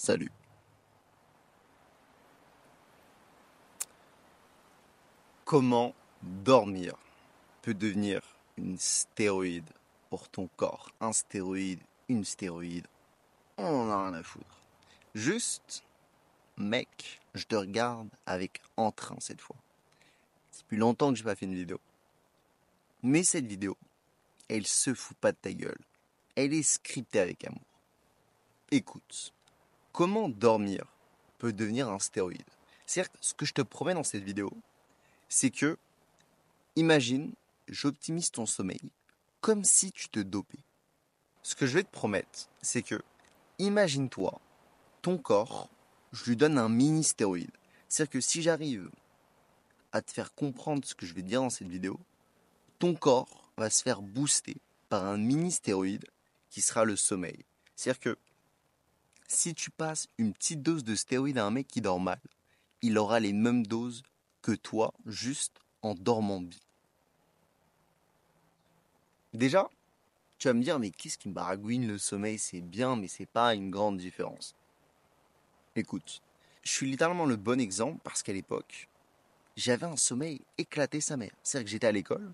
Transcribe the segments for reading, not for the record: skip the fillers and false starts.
Salut. Comment dormir peut devenir une stéroïde pour ton corps. Un stéroïde, une stéroïde, on en a rien à foutre. Juste, mec, je te regarde avec entrain cette fois. C'est depuis longtemps que j'ai pas fait une vidéo. Mais cette vidéo, elle se fout pas de ta gueule. Elle est scriptée avec amour. Écoute, comment dormir peut devenir un stéroïde. Certes, ce que je te promets dans cette vidéo, c'est que, imagine, j'optimise ton sommeil comme si tu te dopais. Ce que je vais te promettre, c'est que, imagine-toi, ton corps, je lui donne un mini stéroïde. C'est-à-dire que si j'arrive à te faire comprendre ce que je vais te dire dans cette vidéo, ton corps va se faire booster par un mini stéroïde qui sera le sommeil. C'est-à-dire que si tu passes une petite dose de stéroïde à un mec qui dort mal, il aura les mêmes doses que toi, juste en dormant bien. Déjà, tu vas me dire, mais qu'est-ce qui me baragouine, le sommeil, c'est bien, mais c'est pas une grande différence. Écoute, je suis littéralement le bon exemple parce qu'à l'époque, j'avais un sommeil éclaté sa mère. C'est-à-dire que j'étais à l'école.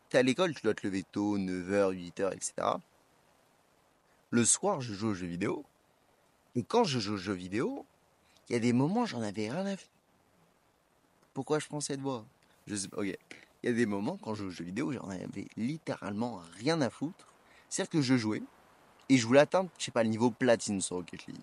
T'es à l'école, tu dois te lever tôt, 9h, 8h, etc. Le soir, je joue aux jeux vidéo. Et quand je joue aux jeux vidéo, il y a des moments, j'en avais rien à faire. Pourquoi je prends cette voix? Je sais pas, ok. Il y a des moments, quand je joue aux jeux vidéo, j'en avais littéralement rien à foutre. C'est-à-dire que je jouais, et je voulais atteindre, je sais pas, le niveau platine sur Rocket League.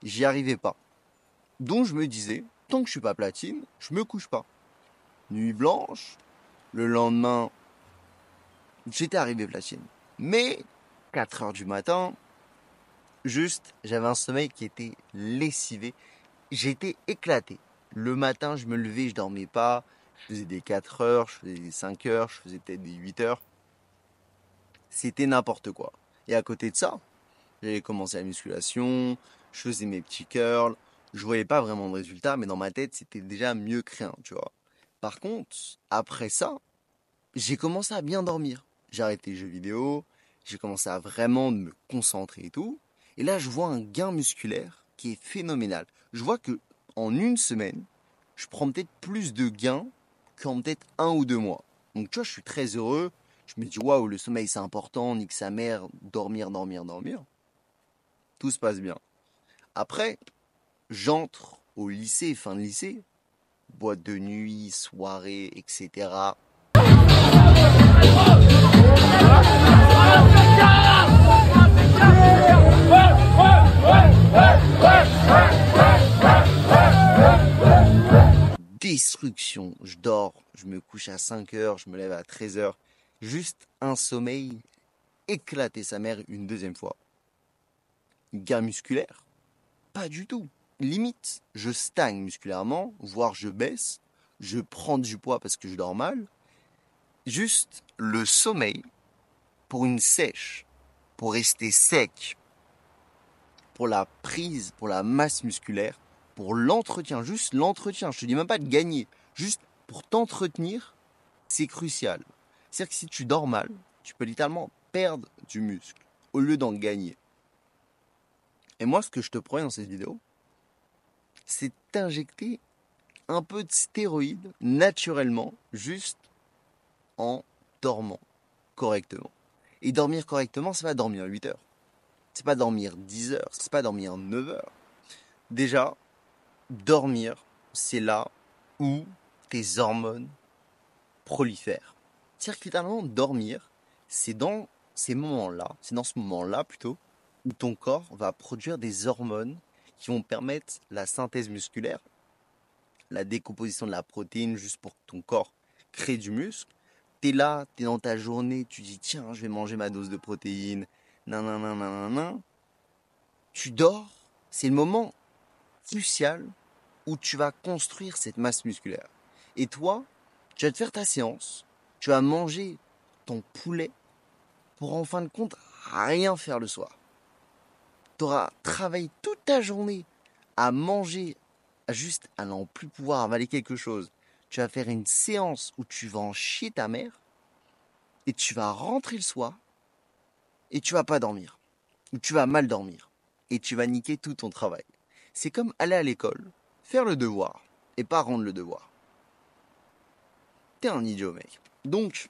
J'y arrivais pas. Donc je me disais, tant que je suis pas platine, je me couche pas. Nuit blanche, le lendemain, j'étais arrivé platine. Mais, 4h du matin, juste, j'avais un sommeil qui était lessivé. J'étais éclaté. Le matin, je me levais, je dormais pas. Je faisais des 4 heures, je faisais des 5 heures, je faisais peut-être des 8 heures. C'était n'importe quoi. Et à côté de ça, j'avais commencé la musculation, je faisais mes petits curls. Je voyais pas vraiment de résultats, mais dans ma tête, c'était déjà mieux que rien, tu vois. Par contre, après ça, j'ai commencé à bien dormir. J'ai arrêté les jeux vidéo, j'ai commencé à vraiment me concentrer et tout. Et là, je vois un gain musculaire qui est phénoménal. Je vois que en une semaine, je prends peut-être plus de gains qu'en peut-être 1 ou 2 mois. Donc tu vois, je suis très heureux. Je me dis, waouh, le sommeil c'est important, nique sa mère, dormir, dormir, dormir. Tout se passe bien. Après, j'entre au lycée, fin de lycée, boîte de nuit, soirée, etc. Destruction, je dors, je me couche à 5h, je me lève à 13h. Juste un sommeil éclaté sa mère une deuxième fois. Gain musculaire? Pas du tout. Limite, je stagne musculairement, voire je baisse. Je prends du poids parce que je dors mal. Juste le sommeil pour une sèche, pour rester sec, pour la prise, pour la masse musculaire, pour l'entretien, juste l'entretien. Je te dis même pas de gagner, juste pour t'entretenir, c'est crucial. C'est-à-dire que si tu dors mal, tu peux littéralement perdre du muscle au lieu d'en gagner. Et moi, ce que je te promets dans cette vidéo, c'est t'injecter un peu de stéroïdes naturellement, juste en dormant correctement. Et dormir correctement, c'est pas dormir 8 heures. C'est pas dormir 10 heures. C'est pas dormir 9 heures. Déjà, dormir, c'est là où tes hormones prolifèrent. C'est-à-dire que littéralement, dormir, c'est dans ces moments-là, c'est dans ce moment-là plutôt, où ton corps va produire des hormones qui vont permettre la synthèse musculaire, la décomposition de la protéine juste pour que ton corps crée du muscle. T'es là, t'es dans ta journée, tu dis tiens, je vais manger ma dose de protéines, nan. Tu dors, c'est le moment crucial où tu vas construire cette masse musculaire. Et toi, tu vas te faire ta séance, tu vas manger ton poulet pour en fin de compte rien faire le soir. Tu auras travaillé toute ta journée à manger, juste à n'en plus pouvoir avaler quelque chose. Tu vas faire une séance où tu vas en chier ta mère et tu vas rentrer le soir et tu vas pas dormir. Ou tu vas mal dormir et tu vas niquer tout ton travail. C'est comme aller à l'école, faire le devoir, et pas rendre le devoir. T'es un idiot, mec. Donc,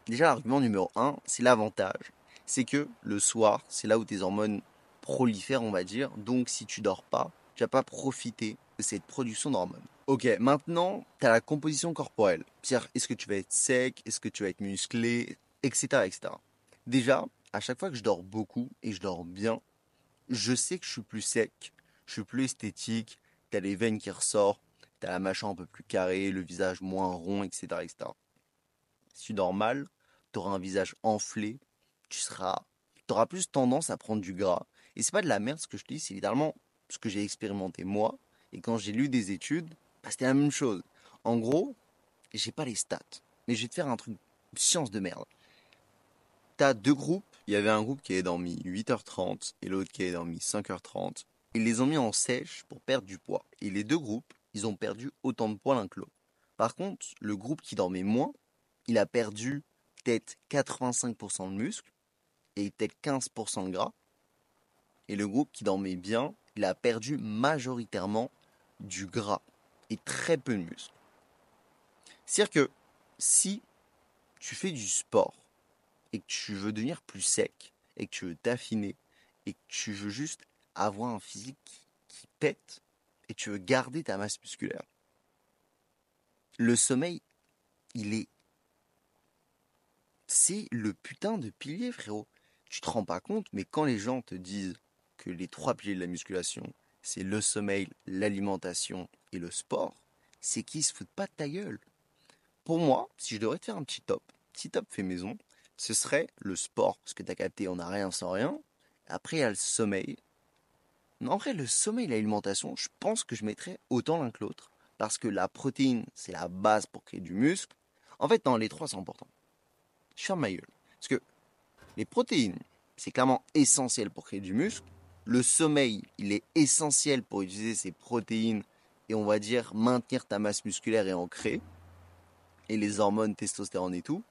déjà, l'argument numéro 1, c'est l'avantage. C'est que le soir, c'est là où tes hormones prolifèrent, on va dire. Donc, si tu dors pas, tu vas pas profiter de cette production d'hormones. Ok, maintenant, tu as la composition corporelle. C'est-à-dire, est-ce que tu vas être sec, est-ce que tu vas être musclé, etc., etc. Déjà, à chaque fois que je dors beaucoup et je dors bien, je sais que je suis plus sec, je suis plus esthétique, t'as les veines qui ressortent, t'as la mâchoire un peu plus carrée, le visage moins rond, etc., etc. Si tu dors mal, t'auras un visage enflé, t'auras plus tendance à prendre du gras. Et c'est pas de la merde ce que je te dis, c'est littéralement ce que j'ai expérimenté moi. Et quand j'ai lu des études, bah, c'était la même chose. En gros, j'ai pas les stats, mais je vais te faire un truc science de merde. T'as deux groupes. Il y avait un groupe qui avait dormi 8h30 et l'autre qui avait dormi 5h30. Ils les ont mis en sèche pour perdre du poids. Et les deux groupes, ils ont perdu autant de poids l'un que l'autre. Par contre, le groupe qui dormait moins, il a perdu peut-être 85% de muscle et peut-être 15% de gras. Et le groupe qui dormait bien, il a perdu majoritairement du gras et très peu de muscle. C'est-à-dire que si tu fais du sport et que tu veux devenir plus sec, et que tu veux t'affiner, et que tu veux juste avoir un physique qui pète, et tu veux garder ta masse musculaire, le sommeil, il est... C'est le putain de pilier, frérot. Tu te rends pas compte, mais quand les gens te disent que les trois piliers de la musculation, c'est le sommeil, l'alimentation et le sport, c'est qu'ils se foutent pas de ta gueule. Pour moi, si je devrais te faire un petit top fait maison, ce serait le sport, parce que t'as capté, on n'a rien sans rien. Après, il y a le sommeil. Mais en vrai, le sommeil et l'alimentation, je pense que je mettrais autant l'un que l'autre. Parce que la protéine, c'est la base pour créer du muscle. En fait, dans les trois, c'est important. Je ferme ma gueule. Parce que les protéines, c'est clairement essentiel pour créer du muscle. Le sommeil, il est essentiel pour utiliser ces protéines et on va dire maintenir ta masse musculaire et en créer. Et les hormones, testostérone et tout.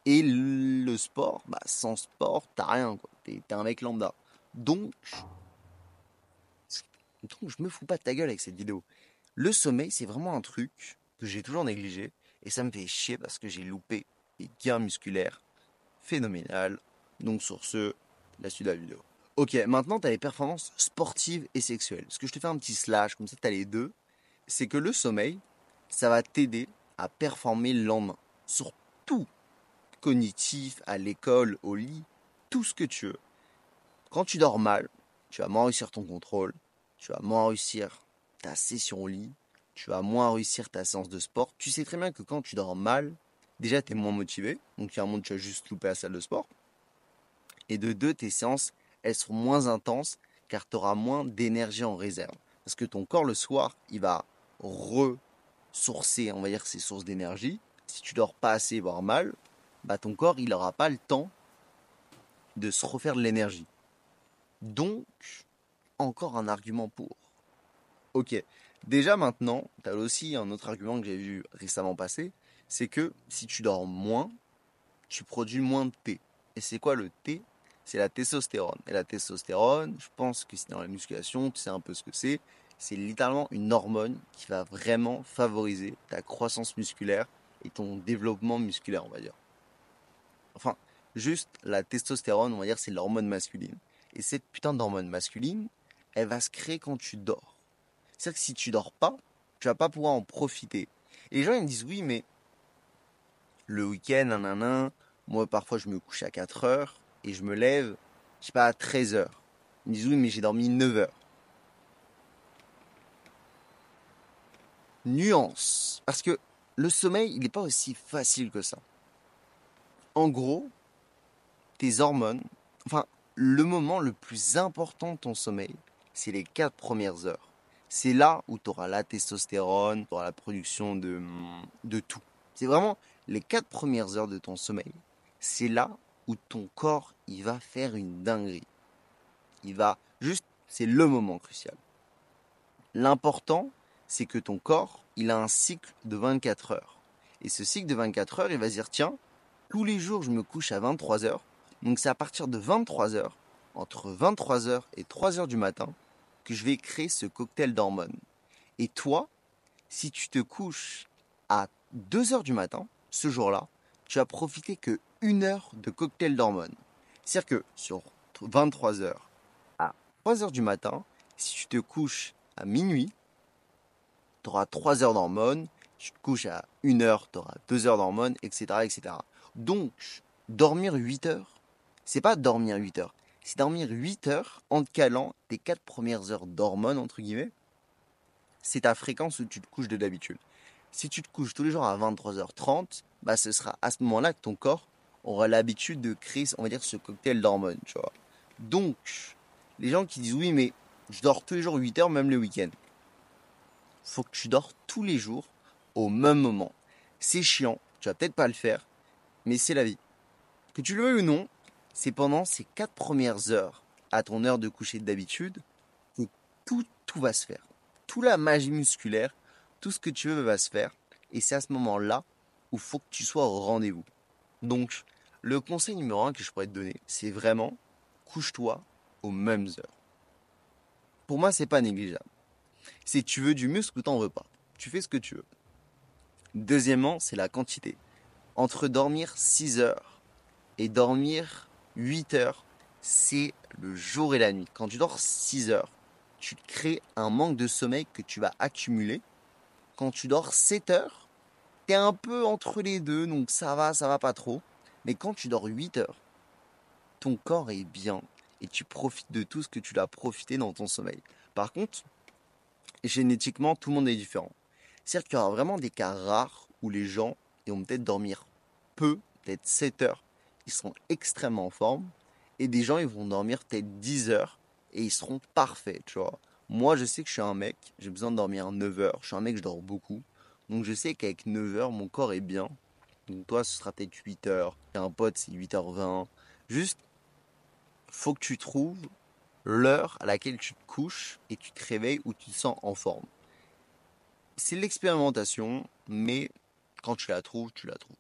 Et le sport, bah sans sport, t'as rien, quoi. T'es un mec lambda. Donc, je me fous pas de ta gueule avec cette vidéo. Le sommeil, c'est vraiment un truc que j'ai toujours négligé. Et ça me fait chier parce que j'ai loupé des gains musculaires phénoménales. Donc sur ce, la suite de la vidéo. Ok, maintenant t'as les performances sportives et sexuelles. Parce que je te fais un petit slash, comme ça t'as les deux. C'est que le sommeil, ça va t'aider à performer le lendemain. Sur tout, cognitif, à l'école, au lit, tout ce que tu veux. Quand tu dors mal, tu vas moins réussir ton contrôle, tu vas moins réussir ta session au lit, tu vas moins réussir ta séance de sport. Tu sais très bien que quand tu dors mal, déjà tu es moins motivé, donc il y a un moment tu vas juste louper la salle de sport. Et de deux, tes séances, elles seront moins intenses car tu auras moins d'énergie en réserve. Parce que ton corps le soir, il va ressourcer, on va dire, ses sources d'énergie. Si tu dors pas assez, voire mal, bah ton corps, il n'aura pas le temps de se refaire de l'énergie. Donc, encore un argument pour. Ok, déjà maintenant, tu as aussi un autre argument que j'ai vu récemment passer, c'est que si tu dors moins, tu produis moins de T. Et c'est quoi le T? C'est la testostérone. Et la testostérone, je pense que c'est dans la musculation, tu sais un peu ce que c'est. C'est littéralement une hormone qui va vraiment favoriser ta croissance musculaire et ton développement musculaire, on va dire. Enfin, juste la testostérone, on va dire, c'est l'hormone masculine. Et cette putain d'hormone masculine, elle va se créer quand tu dors. C'est-à-dire que si tu dors pas, tu vas pas pouvoir en profiter. Et les gens ils me disent oui, mais le week-end, nanana, moi parfois je me couche à 4 heures et je me lève, je sais pas, à 13 heures. Ils me disent oui, mais j'ai dormi 9 heures. Nuance. Parce que le sommeil, il n'est pas aussi facile que ça. En gros, tes hormones, enfin, le moment le plus important de ton sommeil, c'est les 4 premières heures. C'est là où tu auras la testostérone, tu auras la production de tout. C'est vraiment les 4 premières heures de ton sommeil. C'est là où ton corps, il va faire une dinguerie. Il va juste, c'est le moment crucial. L'important, c'est que ton corps, il a un cycle de 24 heures. Et ce cycle de 24 heures, il va se dire, tiens, tous les jours, je me couche à 23 heures. Donc c'est à partir de 23 heures, entre 23 heures et 3 heures du matin, que je vais créer ce cocktail d'hormones. Et toi, si tu te couches à 2 heures du matin, ce jour-là, tu vas profiter que 1 heure de cocktail d'hormones. C'est-à-dire que sur 23 heures à 3 heures du matin, si tu te couches à minuit, tu auras 3 heures d'hormones. Tu te couches à 1 heure, tu auras 2 heures d'hormones, etc., etc. Donc, dormir 8 heures, c'est pas dormir 8 heures. C'est dormir 8 heures en te calant tes 4 premières heures d'hormones, entre guillemets. C'est ta fréquence où tu te couches de d'habitude. Si tu te couches tous les jours à 23h30, bah ce sera à ce moment-là que ton corps aura l'habitude de créer, on va dire, ce cocktail d'hormones, tu vois. Donc, les gens qui disent oui, mais je dors tous les jours 8 heures, même le week-end. Faut que tu dors tous les jours au même moment. C'est chiant, tu vas peut-être pas le faire, mais c'est la vie. Que tu le veuilles ou non, c'est pendant ces 4 premières heures à ton heure de coucher d'habitude que tout va se faire. Toute la magie musculaire, tout ce que tu veux va se faire. Et c'est à ce moment-là où il faut que tu sois au rendez-vous. Donc, le conseil numéro 1 que je pourrais te donner, c'est vraiment couche-toi aux mêmes heures. Pour moi, c'est pas négligeable. Si tu veux du muscle ou t'en veux pas, tu fais ce que tu veux. Deuxièmement, c'est la quantité. Entre dormir 6 heures et dormir 8 heures, c'est le jour et la nuit. Quand tu dors 6 heures, tu te crées un manque de sommeil que tu vas accumuler. Quand tu dors 7 heures, t'es un peu entre les deux, donc ça va pas trop. Mais quand tu dors 8 heures, ton corps est bien et tu profites de tout ce que tu dois profiter dans ton sommeil. Par contre, génétiquement, tout le monde est différent. C'est-à-dire qu'il y aura vraiment des cas rares où les gens ils vont peut-être dormir peu, peut-être 7 heures, ils seront extrêmement en forme, et des gens ils vont dormir peut-être 10 heures et ils seront parfaits, tu vois. Moi, je sais que je suis un mec, j'ai besoin de dormir 9 heures, je suis un mec, je dors beaucoup, donc je sais qu'avec 9 heures, mon corps est bien. Donc toi, ce sera peut-être 8 heures, j'ai un pote, c'est 8h20. Juste, faut que tu trouves l'heure à laquelle tu te couches et tu te réveilles où tu te sens en forme. C'est l'expérimentation, mais quand tu la trouves, tu la trouves.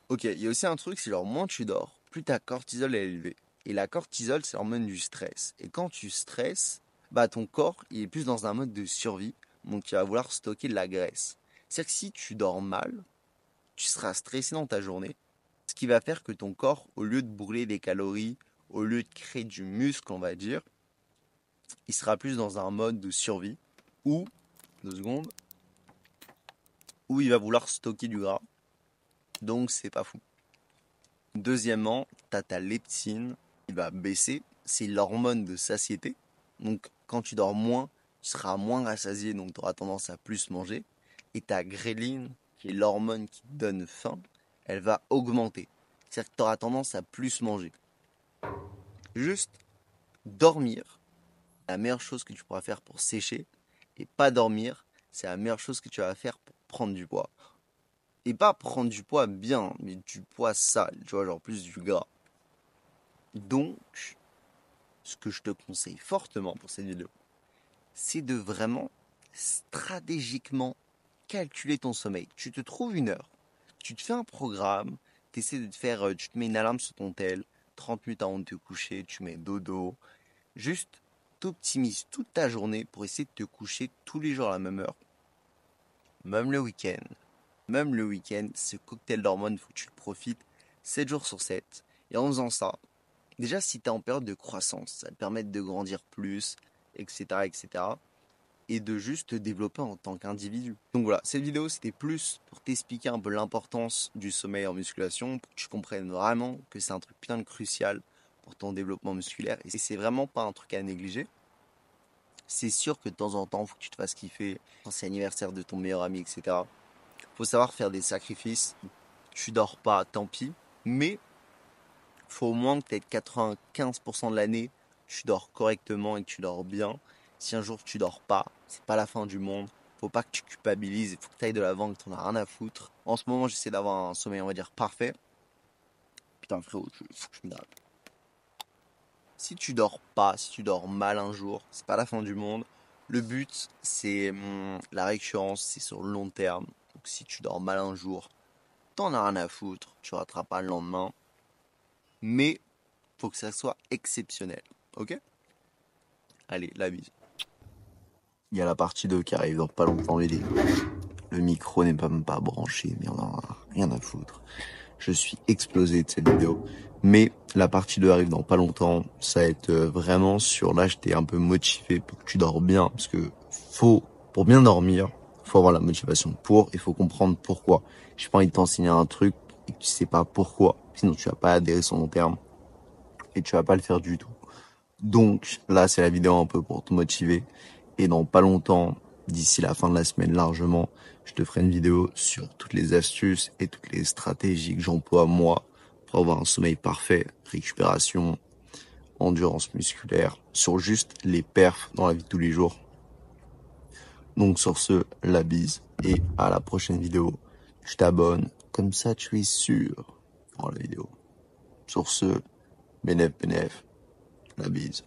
Ok, il y a aussi un truc, c'est genre moins tu dors, plus ta cortisol est élevée. Et la cortisol, c'est l'hormone du stress. Et quand tu stresses, bah ton corps, il est plus dans un mode de survie, donc il va vouloir stocker de la graisse. C'est-à-dire que si tu dors mal, tu seras stressé dans ta journée, ce qui va faire que ton corps, au lieu de brûler des calories, au lieu de créer du muscle, on va dire, il sera plus dans un mode de survie, ou, 2 secondes, où il va vouloir stocker du gras. Donc c'est pas fou. Deuxièmement, tu as ta leptine qui va baisser. C'est l'hormone de satiété. Donc quand tu dors moins, tu seras moins rassasié, donc tu auras tendance à plus manger. Et ta gréline, qui est l'hormone qui te donne faim, elle va augmenter. C'est-à-dire que tu auras tendance à plus manger. Juste dormir, la meilleure chose que tu pourras faire pour sécher. Et pas dormir, c'est la meilleure chose que tu vas faire pour prendre du poids. Et pas prendre du poids bien, mais du poids sale, tu vois, genre plus du gras. Donc, ce que je te conseille fortement pour cette vidéo, c'est de vraiment stratégiquement calculer ton sommeil. Tu te trouves 1 heure, tu te fais un programme, tu essaies de te faire, tu te mets une alarme sur ton tel, 30 minutes avant de te coucher, tu mets dodo. Juste, t'optimises toute ta journée pour essayer de te coucher tous les jours à la même heure. Même le week-end. Même le week-end, ce cocktail d'hormones, il faut que tu le profites 7 jours sur 7. Et en faisant ça, déjà si tu es en période de croissance, ça va te permettre de grandir plus, etc., etc. Et de juste te développer en tant qu'individu. Donc voilà, cette vidéo c'était plus pour t'expliquer un peu l'importance du sommeil en musculation, pour que tu comprennes vraiment que c'est un truc putain de crucial pour ton développement musculaire. Et c'est vraiment pas un truc à négliger. C'est sûr que de temps en temps, il faut que tu te fasses kiffer quand c'est l'anniversaire de ton meilleur ami, etc. Faut savoir faire des sacrifices. Tu dors pas, tant pis. Mais faut au moins que tu aies 95% de l'année, tu dors correctement et que tu dors bien. Si un jour tu dors pas, c'est pas la fin du monde. Faut pas que tu culpabilises, il faut que tu ailles de l'avant, que tu n'en as rien à foutre. En ce moment, j'essaie d'avoir un sommeil, on va dire, parfait. Putain, frérot, faut que je me dresse. Si tu dors pas, si tu dors mal un jour, c'est pas la fin du monde. Le but, c'est la récurrence, c'est sur le long terme. Donc si tu dors mal un jour, t'en as rien à foutre, tu rateras pas le lendemain. Mais faut que ça soit exceptionnel. Ok? Allez, la bise. Il y a la partie 2 qui arrive dans pas longtemps, mais le micro n'est même pas branché, mais on en a rien à foutre. Je suis explosé de cette vidéo. Mais la partie 2 arrive dans pas longtemps. Ça va être vraiment sur là, j'étais un peu motivé pour que tu dors bien. Parce que pour bien dormir, faut avoir la motivation pour, il faut comprendre pourquoi. J'ai pas envie de t'enseigner un truc et que tu sais pas pourquoi. Sinon, tu vas pas adhérer sur long terme. Et tu vas pas le faire du tout. Donc, là, c'est la vidéo un peu pour te motiver. Et dans pas longtemps, d'ici la fin de la semaine largement, je te ferai une vidéo sur toutes les astuces et toutes les stratégies que j'emploie moi pour avoir un sommeil parfait, récupération, endurance musculaire, sur juste les perfs dans la vie de tous les jours. Donc sur ce, la bise et à la prochaine vidéo. Tu t'abonnes, comme ça tu es sûr dans la vidéo. Sur ce, bénéf, bénéf, la bise.